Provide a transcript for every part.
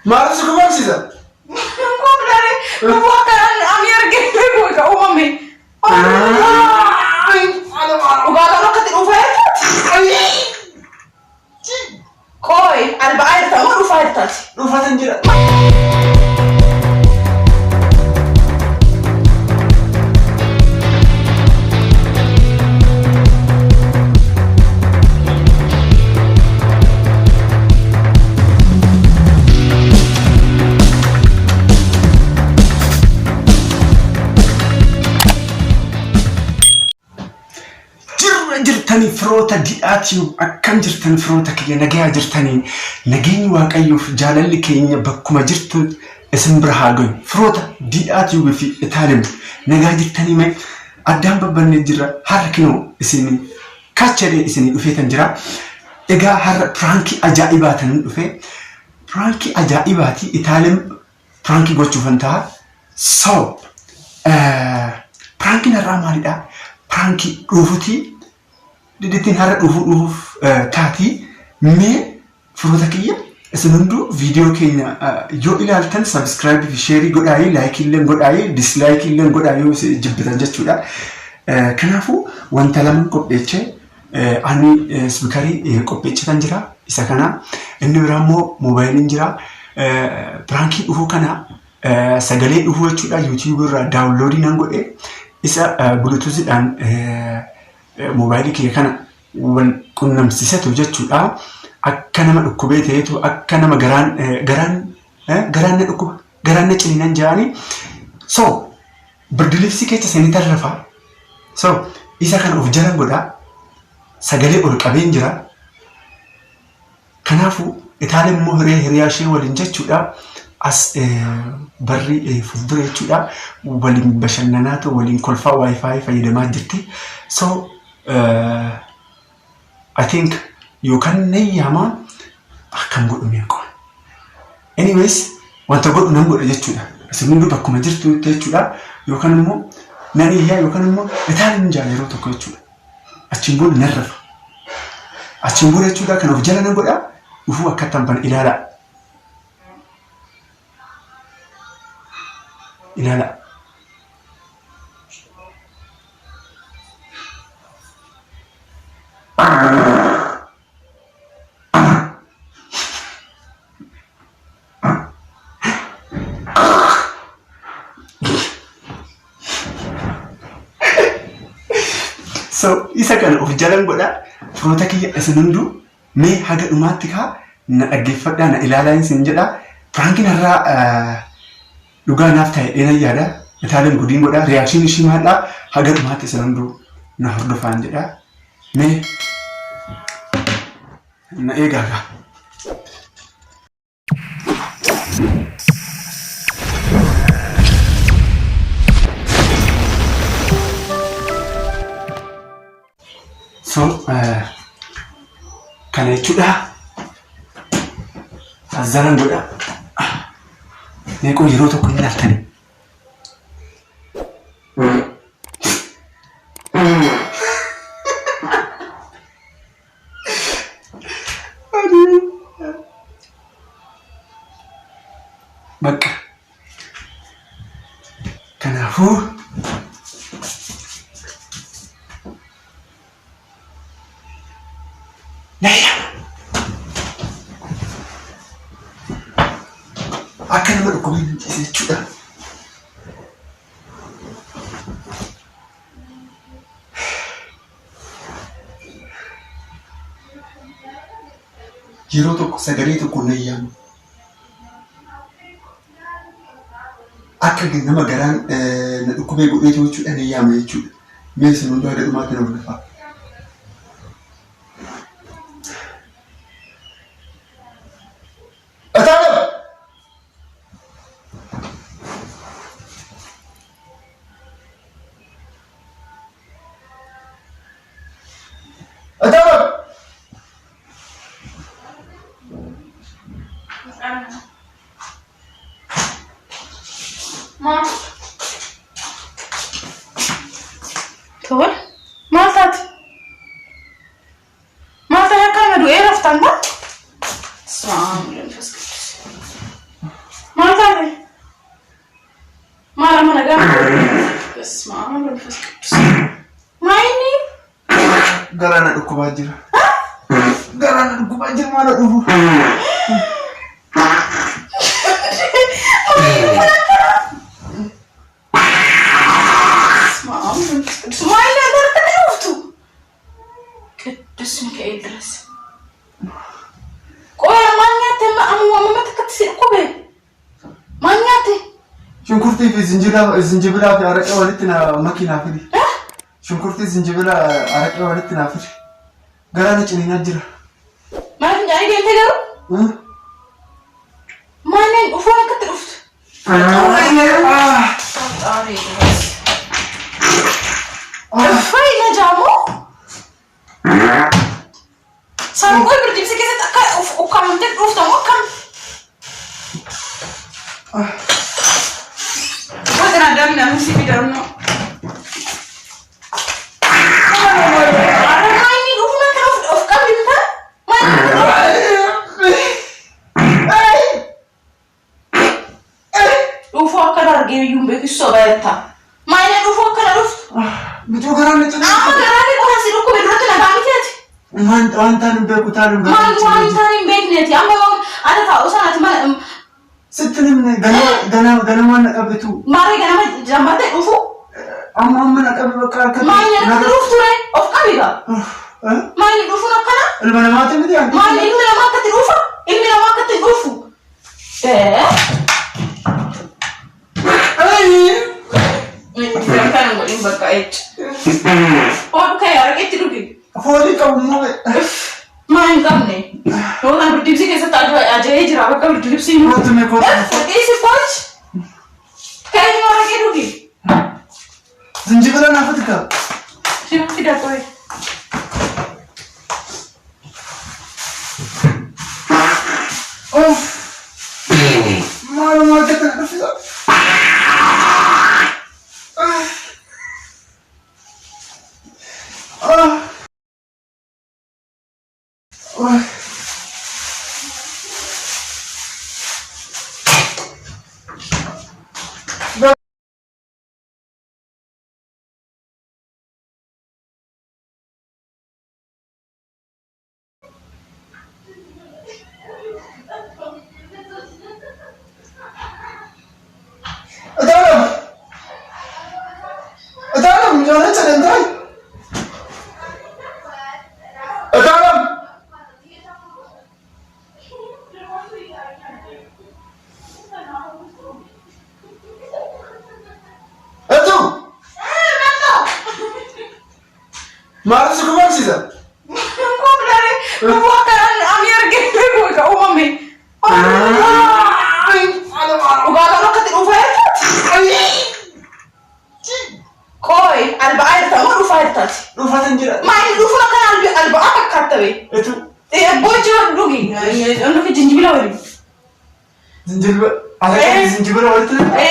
Maal si kumaamsiisa? Koolare bukan amir gitu gue ke umami. Uga kalau ketik ufayat. Koi al-ba'ir tahu ufayat. Ufayat anjir. jirtani firoota di'aatiyu akkam jirtan firoota kiyya nagaa jirtanii nageenyi waaqayyoof jaalalli keenya bakkuma jirtu isin bira haa gahu firoota di'aatiyu fi etalem nagaa jirtanii mee addaan babbanne jira harkinoo isin kaachadee isin dhufeetan jira egaa har'a pranki ajaa'ibaatan dhufe pranki ajaa'ibaati etalem pranki gochuufan ta'a so pranki narraa maalidha pranki dhuufuti Diditin har'a dhuuf taati mee firoota kiyya isin hunduu viidiyoo keenya yoo ilaaltan subscribe fi share godhaayi like illee godhaayi dislike illee godhaayi jibbitan jechuudha. Kanaafuu wanta lama qopheechee ani speakerii qopheechitan jira isa kana inni biraa immoo moobaayiliin jira pranki dhufu kana sagalee dhufu jechuudha YouTube irraa download nan godhe isa bluetooth-dhaan moobaayilii kee kana wal qunnamsiisatu jechuudha akka nama dhukkubee ta'eetu akka nama garaan na dhukkuba garaan na ciniinan jaani so birdilifsi keessa sanii tarrafa so isa kana of jala godha sagalee ol qabeen jira kanaafu etalem immoo hiriyaa ishee waliin jechuudha as barri fuuldura jechuudha waliin bashannanaatu waliin kolfaa wifi fayyadamaa jirti so I think you can nayama akkam godhu meeqo anyways wanta godhu nan godha jechuudha isin hunduu bakkuma jirtu jechuudha yookaan immoo nan iyyaa yookaan immoo etalem jaa yeroo tokko jechuudha achiin booda narrafa achiin booda jechuudha kan of jala nan godha dhufuu akka tamban ilaala so isa kana of jalan godha firoota kiyya isin hunduu mee haga dhumaatti kaa na dhaggeeffadhaa na ilaalaa isin jedha prankiin irraa dhugaa naaf ta'e dheena yaada etalem gudiin godha reakshiin ishii maadhaa haga dhumaatti isin hunduu na hordofaan jedha mee na eegaagaa. So, kana jechuudha azzaran godha meeqoo yeroo tokko hin ilaaltani bakka kanaafuu akka nama dhukkubee jechuudha. Yeroo tokko sagalee tokko na iyyamu akka nama garaan na dhukkubee godhee jechuudha na iyyamu jechuudha. Mee isin hunduu haga dhumaatti na hordofaa. Ma. Tol. Maltat. Malta ya kan du eraftan ba? Sağ olun. ما تعرف ما لما نقام بس ما عمل بس ما إني قرانا الكوباجر قرانا الكوباجر ما نقوله ما إني أدرك تلوفتو قدس مكايل درس قوي ما نياتي ما تكتسي قوي ما نياتي شنكرتي في زنجبلا في عرق والدتنا ماكينة فيدي شنكرتي زنجبلا عرق والدتنا فيدي قرانا جنينا جرا ما في جاي بين تجارو ما نين وفونا كتلوفت فاينا جامو سامو قوي بردي بس كذا تأكل وكم تلوفت مو كم وأنا دامنا مسي في دارنا ما يني وفونا كلوفت أوف كم بيمتا ما وفو أكرر جيم يوم بيكسو بيتا ما يني وفو أكرر بتو قرانا تنا قراني كون سيروكو بدرتنا بعمتي وان تاني بيكو تاني وان تاني بيكنيتي أما أنا تاوسنا تما ستني من غنا ما نقبتو ماري غنا جامبت وفو أما نقب بكا ما يني نروفتوري أوف كميغا ما يني وفو نكنا المنامات مدي عندي ما يني لما كتروفا إمي لما كتروفو كان مولين بكايت اوكي ارجعت لوكي فودي كم ما ينقمني لو انا بدي بسي كيسه تاجو اجي جرا بقى بدي بسي ما تمي كوت ايش فاش كاي ما ارجع لوكي زنجبلا نافتك شنو كده كوي اوف ما كتر اtalem جانا چلندای اtalem اتو مارس كمان سيدا كوبلاري كوكان امير جيبو كا امي وقال انا كنت اوفرت كوي البعير تمر وفايرتات رفعت جرا ما يدوفنا كان البعير كاتبي اتو بوجو لوغي انه في جنجبيل اوري زنجبل على زنجبل ورتنا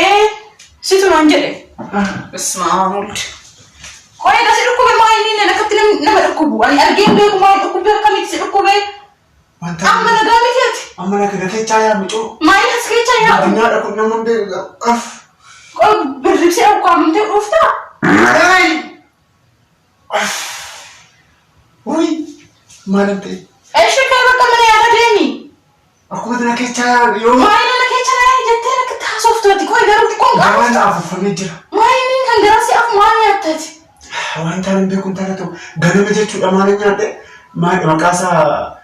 سيتو نانجلي اسمع مولد كوي ده سيركو ما ينين انا كنت نما ركبو انا ارجين بيكو ما ركبو كم سيركو وانت اما انا قامت اما انا كده تشايا ميتو ما يحس كده يا الدنيا ده كنا من ده اف كوي بالريسي او كم تقفتا اي وي ما نبتي ايش كان بقى من يا غديني اكو بدنا كيتشايا يوم ما انا كيتشايا جتنا كنت حصفتي كوي قالوا كون وانا اعرف فمجرا ما ينين كان دراسي اف ما ياتتي وانت من بيكون ترى غنم جچو امانه نياده ما مقاسا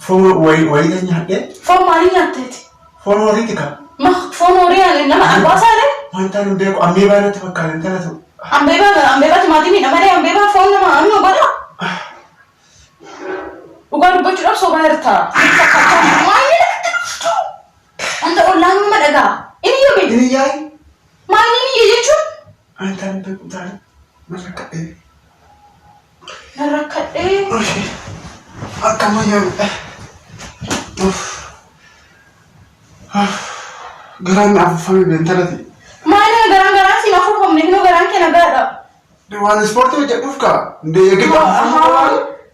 فون وي ده نياده فون ما ياتتي فون وريتك ما فون وريا انما الباسره وانت من بيكو اميبا نتفكر انت لا أمبيبا تماديني أمري أمبيبا فون ما أنا برا وقالوا بتشرب صغيرتها ما ينكتشو أنت أولان ما دعا إني جاي ما إني يجيشو أنت من بيكو تعال مركب أوشي أكمل يوم قران عفوا بنتلتي ما أنا قران سي ما فوقهم نحن قران كنا قادا وان سبورت وجدوفكا ده يجيب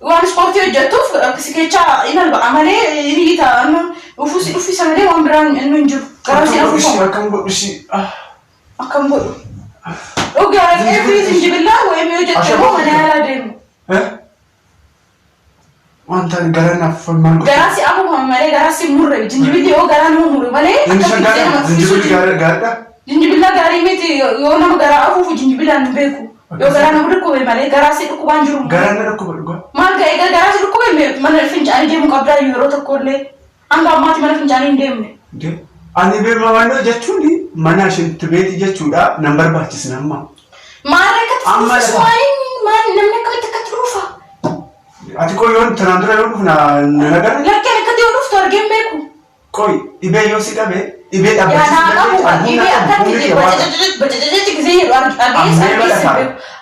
وان سبورت وجدوف كسكيتشا إن البعملة يريتا أنه وفي سمري وان بران إنه نجو Garasi afuufa. Akkam godhu. Dhugaa araqee fi zinjibillaa wayii yoo jettee moo mana yaalaa deemu. Wanta garanaaf maal godhu. Garasi afuufa malee garasi murre zinjibilli yoo garaan murre malee. Zinjibilli gaariidha. Zinjibillaa gaarii miti yoo nama garaa afuufu zinjibillaan hin beeku. Yoo garaan nama dhukkube malee garasi dhukkubaan jiru. Garaan na dhukkuba dhugaa. Maal ga'ee garasi dhukkube mana fincaanii deemu qabdaa yeroo tokkollee hanga ammaatti mana fincaanii hin deemne. Ani beekamaadha jechuun mana isheetti beeti jechuudha nan barbaachisna amma. Maal akka namni akkamitti dhufa? Ati koo yoon tanaan dura yoo dhufu na nagara? Lakkeen akkatti yoo dhuftu argeen beeku. Koi dhibee yoo si qabe dhibee dhaabbachiisa. Dhibee akkatti bajajajaji gisee jedhu argees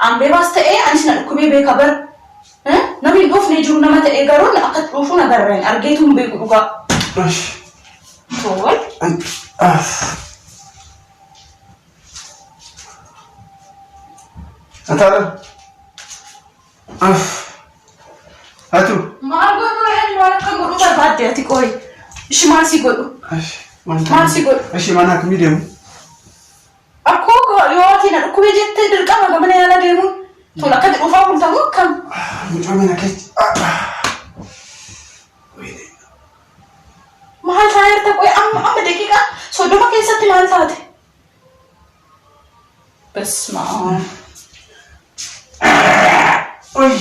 ambee baas ta'ee anis na dhukkubee beeka bara. Namni hin dhufne jiru nama ta'ee garuu akkatti dhufu na garreen argeetu hin beeku dhugaa. Soal? Etalem. Atu. Maal godhu re'een waan akka godhu barbaadde ati qoy. Ishi maal si godhu? Maal si godhu? Ishi mana akkamii deemu? Akkoo yoo ati na dhukkubee jettee dirqama gamana yaala deemuun tola akkatti dhufaa bultamu akkam? Mucoomina keessa. Maal taa'eerta qoy amma daqiiqa soddoma keessatti maal taate? Basmaa. Oy.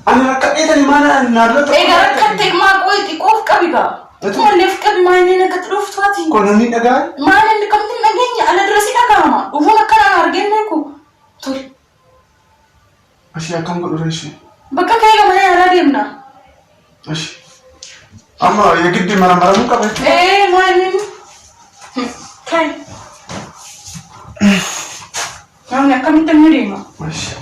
Ani rakkatee mana naannoo tokko. Egaa rakkattee maa qoy xiqqoof qabi gaa. Tumalleef qabi maaliin akkatti dhuftuati? Kun namni dhagaa? Maaliin kamtiin dhageenya ala dirasii dhagaama. Dhufuun akkanaan argeen beeku. Tole. Ashii akkam godhu reeshi? Bakka kee gamana yaalaa deemna. Ashii. Amma yagiddi mana maramuu qaba jechuudha? Maaliin? Kai. Namni akkamitti ni deema? Ashii.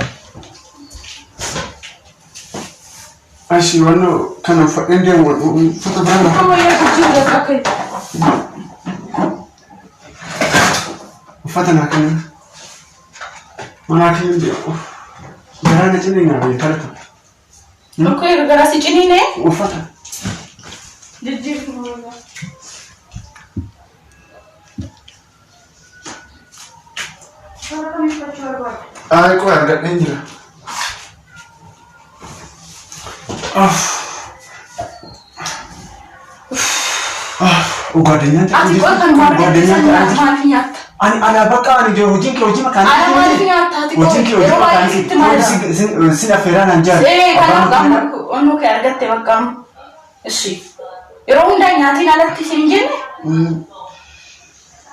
Ashii wanno kana uffadheen deemu uffata biraa lafa. Amma yaa guddii bakka kai. Uffata naa kennan. Manaa kennan deemu. Garaan cini nggak boleh taruh. Oke, gara si cini nih. Ufata. Jujur semua. Aku agak nenjira. Ugadanya tak. Ati kau kan maafnya. Ani ana bakka ani je hojii makaan. Ana maafnya tati kau. Hojii makaan. Sina feeraan anjaa. Kana kamu onu kayak argatte bakka. Isi. Yeroo hundaa nyaatiin alatti siin jenne.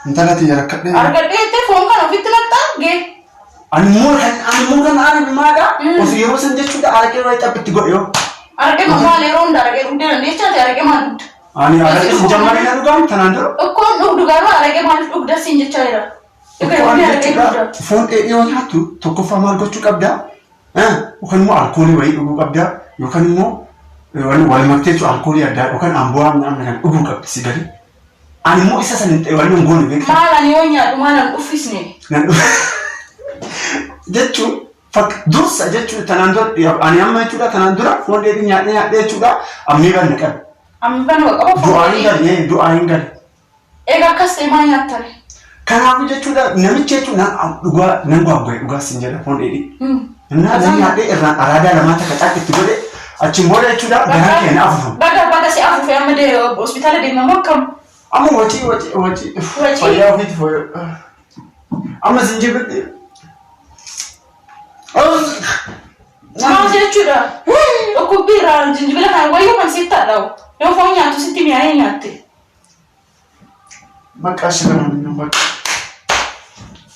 Intalati rakkadhee. Argadhee foon kana ofitti naqxaagee. Ani muka maadha. Osoo yeroo san jechuudha araqee irraa xabbitti godhee. Araqee maal yeroo hundaa araqee dhugdee dandeechaa ta'e araqee maal dhugda? Ani araqee jammaree na dhugamu tanaan dura. Okkoon dhugaa araqee maal dhugda siin jechaa jira. Foon dheedhii nyaattu tokkoffaa maal gochuu qabdaa? Yookaan immoo alkoolii wayii dhuguu qabdaa yookaan immoo wal makteetu alkoolii addaa yookaan amboo amna kan dhuguu qabdi si gadi. Ani immoo isa san wal hin goone beektaa. Maal ani yoo nyaadhu maal an uffisne? Jechuun dursa jechuun tanaan dura ani amma jechuudha tanaan dura foon dheedhii nyaadhee jechuudha ammii banna qabu. Ammii banna qaba. Du'aa hin galle. Egaa akkas ta'e maal nyaattare? Kanaafuu jechuudha namichi jechuudha dhugaa nan gwaggwee dhugaa sin jedha foon dheedhii. Innaa nan nyaadhee irraan araadaa lamaa takka caatti godhe achiin booda jechuudha garaa keenya afuufamu. Baga si afuufee amma hospitaala deemamu akkam? Amma wajii. Fayyaa ofiiti fayyaa. Amma zinjibili. Maal jechuudha? Dhukkubbii irraa zinjibila kana wayyuu kan sitti haadhaa'u. Yoo foon nyaattu sitti mi'aayee nyaatte. Bakka ishee kana minna bakka.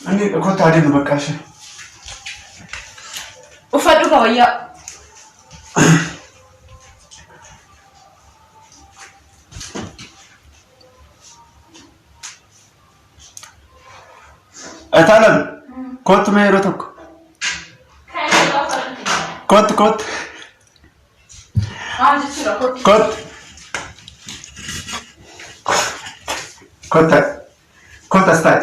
Ani kottaa adeemu bakka ishee. Uffadhu ka wayyaa. Etalem. Kottu mee yeroo tokko. Kottu. Maal jechuudha kottu? Kottu. Kottas taa'e.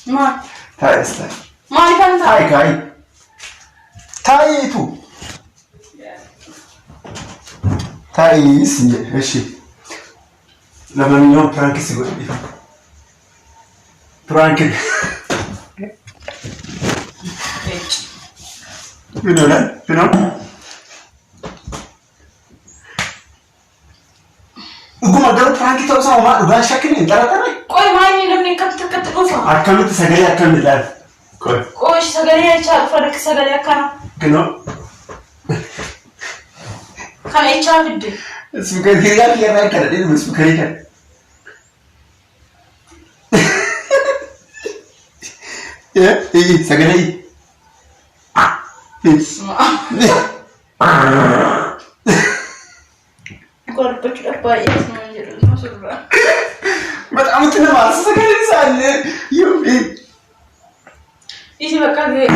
Maal? Taa'es taa'e. Maal kan taa'e? Taa'e. Taa'iitu. ታይስ እሺ ለማንኛውም ፕራንክ ሲጎል ፕራንክ ምን ሆነ Gumagaro Frankie Thompson ma udah shakin interaktare. Koi maini namni kat dhuufa. Akkamit sagale akkamit laal. Koi sagale acha farak sagale akkana. Kino. Kana acha fidde. Speaker kiriya kiyarra kana din speaker kan. Sagale. Korpo apa ya semuanya masuk lah. But I'm too nervous. Sagale sana. You. Isi bakal deh.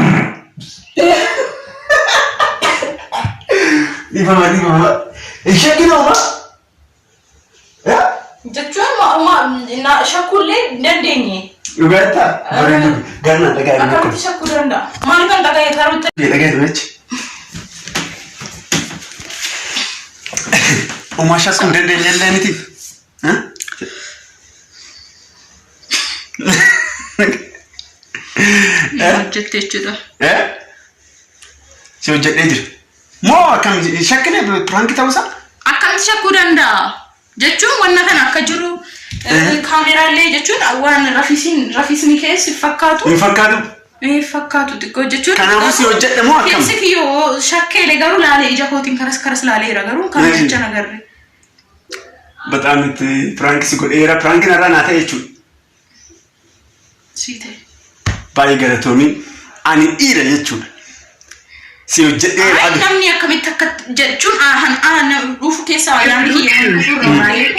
Di mana? Shakin apa? Ya? Jajuan ma na shakulle dandenge. Uberta. Ganna daga. Akan shakuranda. Mana kan daga ya karut. Daga duit. Umasha kun dandenge lain itu. Hah? Jette sudah. Si hojjete jira. Moo akkam shakkine prank ta'uusa? Akkam shakkuu danda'a. Jechuun wanna kana akka jiru kaameraalee jechuun waan rafisni keessi fakkaatu. Hin fakkaatu. Fakkaatu xiqqoo jechuun. Kanaafuu si hojjedhe moo akkam? Keessi kiyyoo shakkeelee garuu laalee ija kootiin karas laaleera garuu kan jecha nagarre. Bataam itti prank si godheera prank narraa naa ta'e jechuudha. Siite. Baay'ee galatoomii ani dhiira jechuudha. Si hojjedhee adu. Namni akkamitti akka jechuun dhuufu keessaa waan hiyyaan dhufuurra maaliif.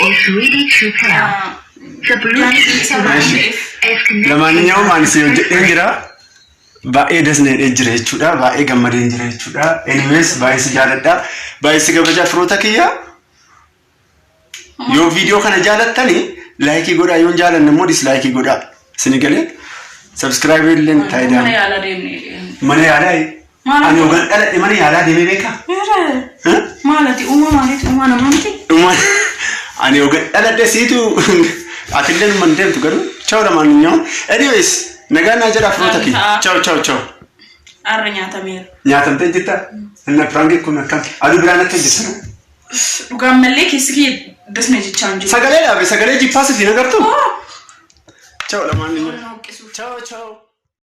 Lamaaniyyuu ani si hojjedhee jira. Baay'ee dasneedhee jira jechuudha. Baay'ee gammadee jira jechuudha. Anyways baay'ee si jaaladha. Baay'ee si kabajaa firoota kiyya. Yoo viidiyoo kana jaalattani laayikii godhaa yoo jaalanne immoo dislaayikii godhaa. Sini galee subscribe illee taayidaan. Mana yaalaa deemnee. Mana yaalaa ani ogan dhaladhe mana yaalaa deemee beekaa? Maalati maaliiti namanti? Ani ogan dhaladhe siitu atillee man deemtu garuu ciao lamaaniyyuu. Anyways nagaa naa jedha firoota kiyya. Ciao. Arra nyaatameera. Nyaatamtee jirta? Inni prank kun akkam aduu biraan akka jirtu. Dhugaan mallee keessi kiyya dasne jechaan jiru. Sagalee dhaabe sagalee jippaas fi nagartu. Ciao lamaaniyyuu. Ciao.